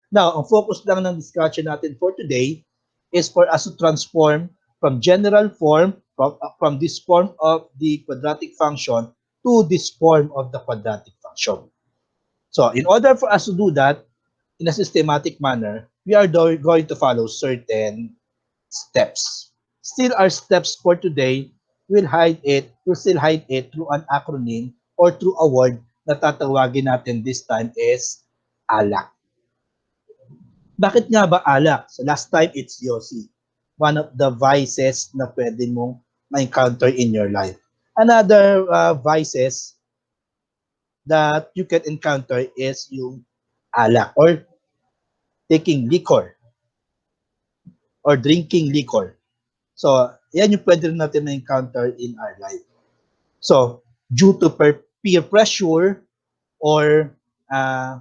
Now, ang focus lang ng discussion natin for today is for us to transform from general form, from this form of the quadratic function to this form of the quadratic function. So, in order for us to do that in a systematic manner, we are going to follow certain steps. Still, our steps for today will still hide it through an acronym or through a word na tatawagin natin this time is ALAC. Bakit nga ba alak? So last time, it's Yossi. One of the vices na pwede mong ma-encounter in your life. Another vices that you can encounter is yung alak or taking liquor or drinking liquor. So, yan yung pwede rin natin ma-encounter in our life. So, due to peer pressure or uh,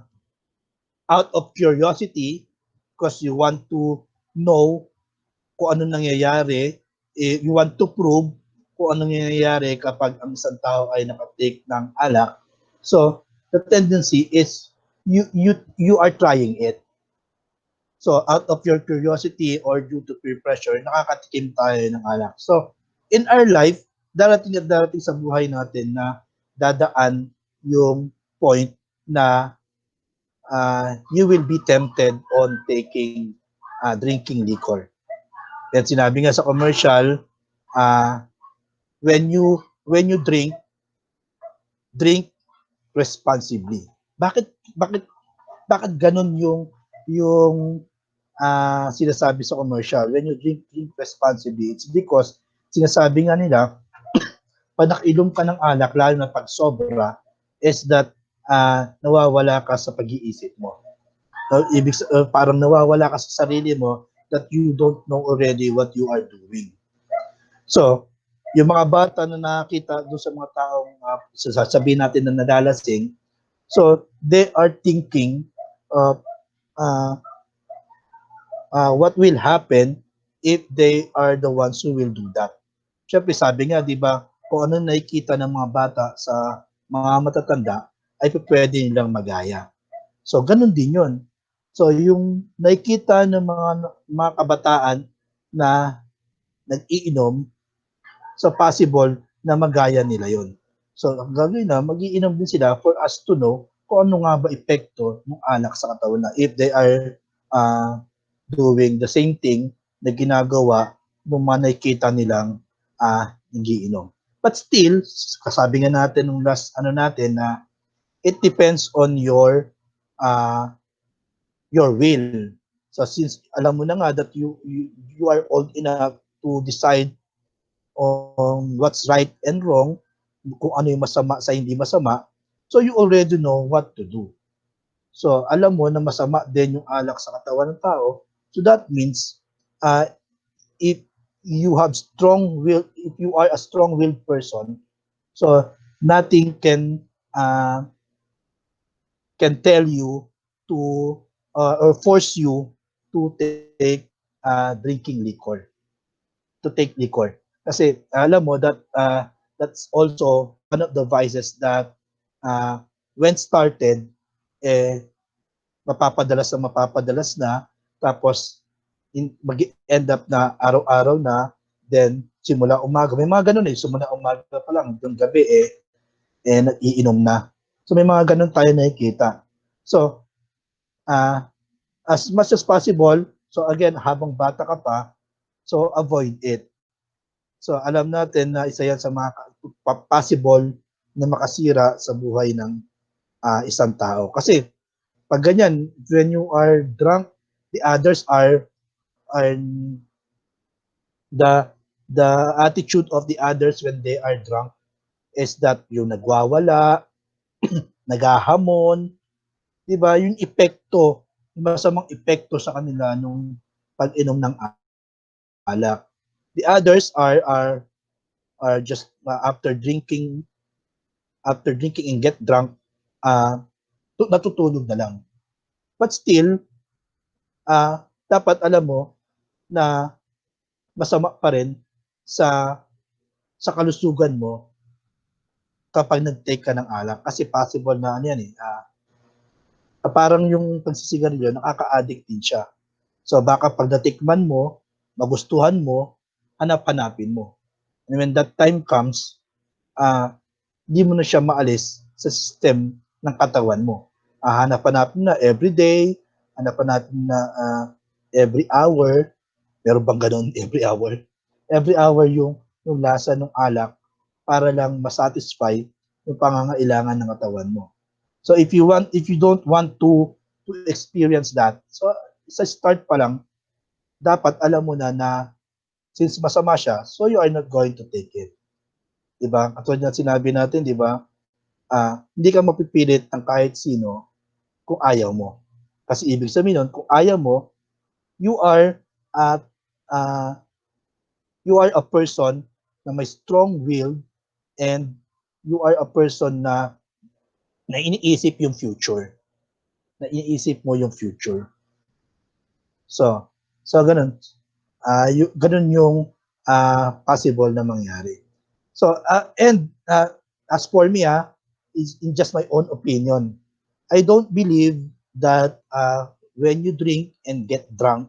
out of curiosity, because you want to know kung ano nangyayari, you want to prove kung ano nangyayari kapag ang isang tao ay nakatake ng alak. So, the tendency is you are trying it. So, out of your curiosity or due to peer pressure, nakakatikim tayo ng alak. So, in our life, darating at darating sa buhay natin na dadaan yung point na you will be tempted on taking drinking liquor. Yan sinabi nga sa commercial, when you drink responsibly. Bakit ganun yung sinasabi sa commercial? When you drink responsibly, it's because sinasabi nga nila, pag nakilom ka ng alak, lalo na pag sobra, is that nawawala ka sa pag-iisip mo. Parang nawawala ka sa sarili mo that you don't know already what you are doing. So, yung mga bata na nakakita doon sa mga taong sasabihin natin na nalalasing, so they are thinking of what will happen if they are the ones who will do that. Siyempre, sabi nga, di ba, kung ano nakikita ng mga bata sa mga matatanda, ay pwede nilang magaya. So, ganun din yun. So, yung nakikita ng mga kabataan na nag-iinom, so possible na magaya nila yon. So, ang gagawin na, mag-iinom din sila for us to know kung ano nga ba epekto ng alak sa katawan na if they are doing the same thing na ginagawa ng mga nakikita nilang nagiinom. But still, kasabi nga natin nung last natin na it depends on your will. So since alam mo na nga that you are old enough to decide on what's right and wrong, kung ano yung masama sa hindi masama, so you already know what to do. So alam mo na masama din yung alak sa katawan ng tao, so that means if you have strong will, if you are a strong-willed person, so nothing can tell you to or force you to take drinking liquor, to take liquor. Kasi alam mo that that's also one of the vices that when started, mapapadalas na, tapos mag-end up na araw-araw na, then simula umaga. May mga ganun simula umaga pa lang, hanggang gabi nag-iinom na. So may mga ganun tayo nakikita. So, as much as possible, so again, habang bata ka pa, so avoid it. So alam natin na isa yan sa mga possible na makasira sa buhay ng isang tao. Kasi pag ganyan, when you are drunk, the others are the attitude of the others when they are drunk is that yung nagwawala, naghahamon, 'di ba? Yung epekto, yung masamang epekto sa kanila nung pag-inom ng alak. The others are just after drinking and get drunk, natutulog na lang. But still, dapat alam mo na masama pa rin sa kalusugan mo kapag nag-take ka ng alak, kasi possible na parang yung pagsisigarilyo, nakaka-addict din siya. So baka pag natikman mo, magustuhan mo, hanap-hanapin mo. And when that time comes, hindi mo na siya maalis sa system ng katawan mo. Hanap-hanapin na every day, hanap-hanapin na every hour. Pero bang ganun every hour? Every hour yung lasa ng alak para lang masatisfy yung pangangailangan ng katawan mo. So if you don't want to experience that, so sa start pa lang, dapat alam mo na since masama siya, so you are not going to take it. Diba? Katulad ng sinabi natin, diba? Hindi ka mapipilit ng kahit sino kung ayaw mo. Kasi ibig sabihin nun, kung ayaw mo, you are at you are a person na may strong will and you are a person na iniisip yung future. Na iniisip mo yung future. So ganun. Ganun yung possible na mangyari. So, as for me, is in just my own opinion, I don't believe that when you drink and get drunk,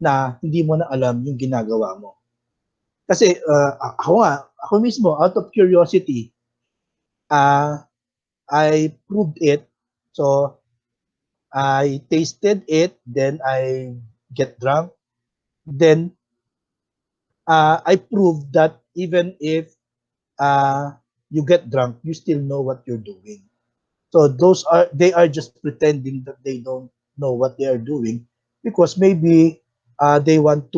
na hindi mo na alam yung ginagawa mo. Kasi ako mismo, out of curiosity, I proved it. So, I tasted it, then I get drunk. Then, I proved that even if you get drunk, you still know what you're doing. So they are just pretending that they don't know what they are doing because maybe they want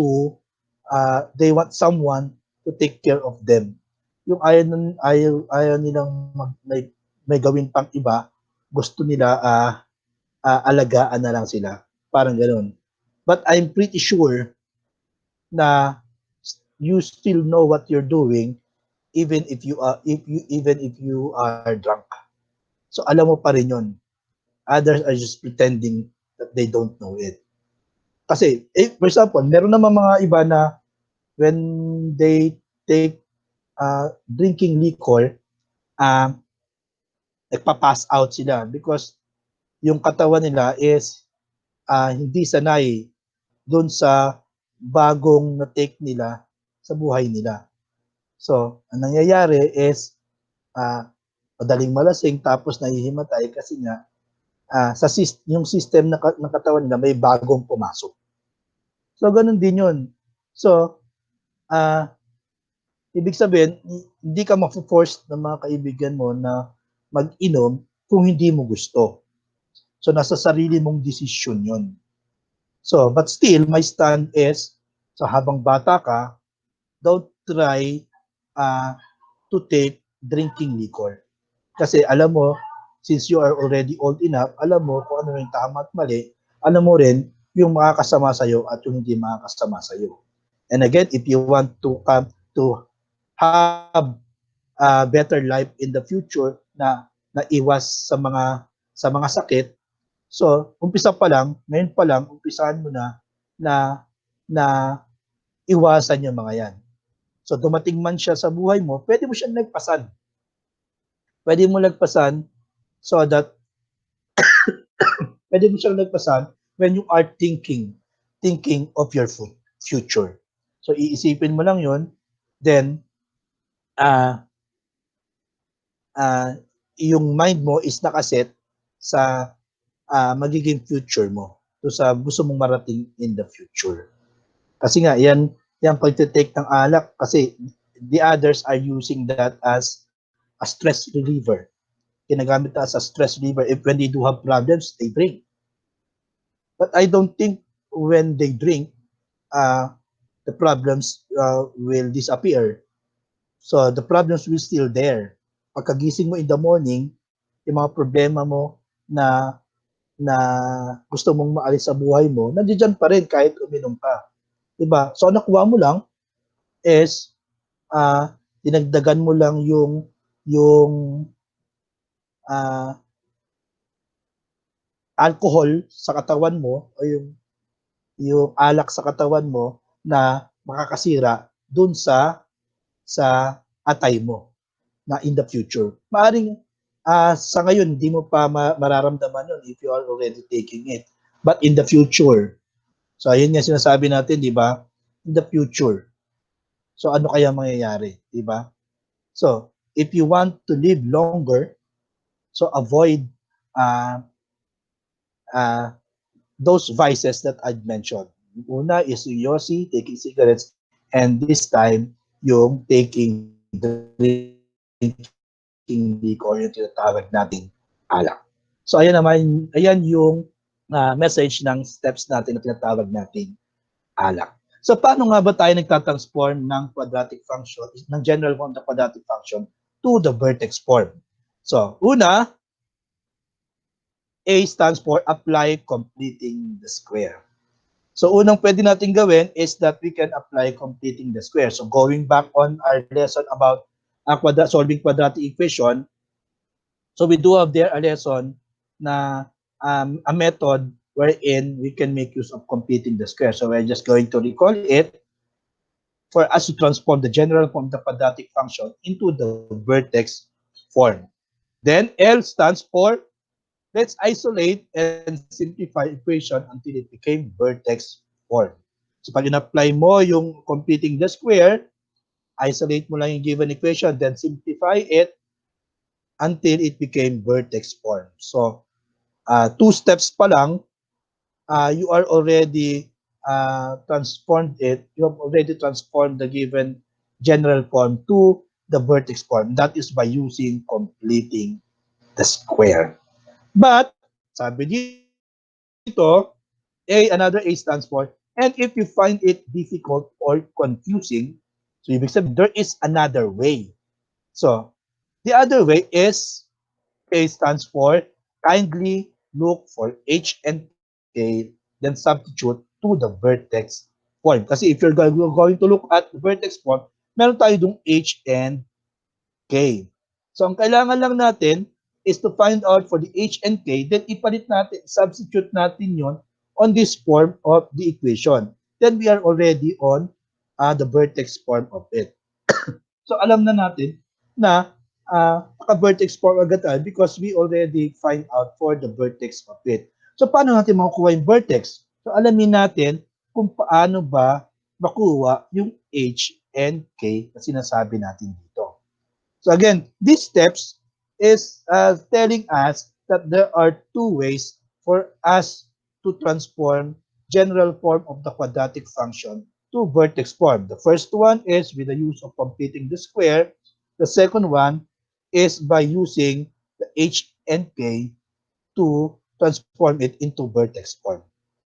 someone to take care of them. Yung ayaw nilang may gawin pang iba, gusto nila alagaan na lang sila. Parang ganoon. But I'm pretty sure na you still know what you're doing even if you are drunk. So alam mo pa rin 'yon. Others are just pretending that they don't know it. Kasi for example, meron naman mga iba na when they take drinking liquor, nagpa-pass out sila because yung katawan nila is hindi sanay doon sa bagong na-take nila sa buhay nila. So, ang nangyayari is madaling malasing tapos nahihimatay kasi nga yung system ng katawan nila may bagong pumasok. So, ganun din yun. So, ibig sabihin, hindi ka ma-force ng mga kaibigan mo na mag-inom kung hindi mo gusto. So, nasa sarili mong desisyon yun. So, but still, my stand is, so habang bata ka, don't try to take drinking liquor. Kasi alam mo, since you are already old enough, alam mo kung ano yung tama at mali, alam mo rin yung makakasama sa'yo at yung hindi makakasama sa'yo. And again, if you want to have a better life in the future na iwas sa mga sakit, so umpisa pa lang, ngayon pa lang, umpisahan mo na iwasan yung mga yan. So dumating man siya sa buhay mo, pwede mo siyang lagpasan. Pwede mo lagpasan so that pwede mo siyang lagpasan when you are thinking of your future. So iisipin mo lang yon, then yung mind mo is nakaset sa magiging future mo. So sa gusto mong marating in the future. Kasi nga, yan pagtitake ng alak kasi the others are using that as a stress reliever. Ginagamit as a stress reliever. If when they do have problems, they drink. But I don't think when they drink, the problems will disappear. So the problems will still there. Pagkagising mo in the morning, yung mga problema mo na gusto mong maalis sa buhay mo, nandiyan pa rin kahit uminom ka. Diba? So, nakuha mo lang is dinagdagan mo lang yung alcohol sa katawan mo o yung alak sa katawan mo na makakasira dun sa atay mo na in the future. Maaring sa ngayon, hindi mo pa mararamdaman yun if you are already taking it. But in the future, so ayun nga sinasabi natin, di ba? In the future. So ano kaya mangyayari, di ba? So, if you want to live longer, so avoid uh, uh, those vices that I've mentioned. Una is yung yosi, taking cigarettes, and this time, yung taking drinking liquor, yung tinatawag nating alak. So, ayan yung message ng steps natin na tinatawag nating alak. So, paano nga ba tayo nagtatransform ng quadratic function, ng general form ng quadratic function to the vertex form? So, una, A stands for apply completing the square. So unang pwede natin gawin is that we can apply completing the square. So going back on our lesson about solving quadratic equation, so we do have there a lesson na a method wherein we can make use of completing the square. So we're just going to recall it for us to transform the general form of the quadratic function into the vertex form. Then L stands for let's isolate and simplify equation until it became vertex form. So pag in-apply mo yung completing the square, isolate mo lang yung given equation, then simplify it until it became vertex form. So, two steps pa lang, you are already transformed it, you have already transformed the given general form to the vertex form. That is by using completing the square. But, sabi dito, another A stands for, and if you find it difficult or confusing, so ibig sabihin, there is another way. So, the other way is, A stands for, kindly look for H and K, then substitute to the vertex form. Kasi if you're going to look at the vertex form, meron tayo dong H and K. So, ang kailangan lang natin is to find out for the H and K, then ipalit natin, substitute natin yon on this form of the equation. Then we are already on the vertex form of it. So, alam na natin na naka-vertex form agad tayo because we already find out for the vertex of it. So, paano natin makukuha yung vertex? So, alamin natin kung paano ba makuha yung H and K na sinasabi natin dito. So again, these steps is telling us that there are two ways for us to transform general form of the quadratic function to vertex form. The first one is with the use of completing the square. The second one is by using the H and K to transform it into vertex form.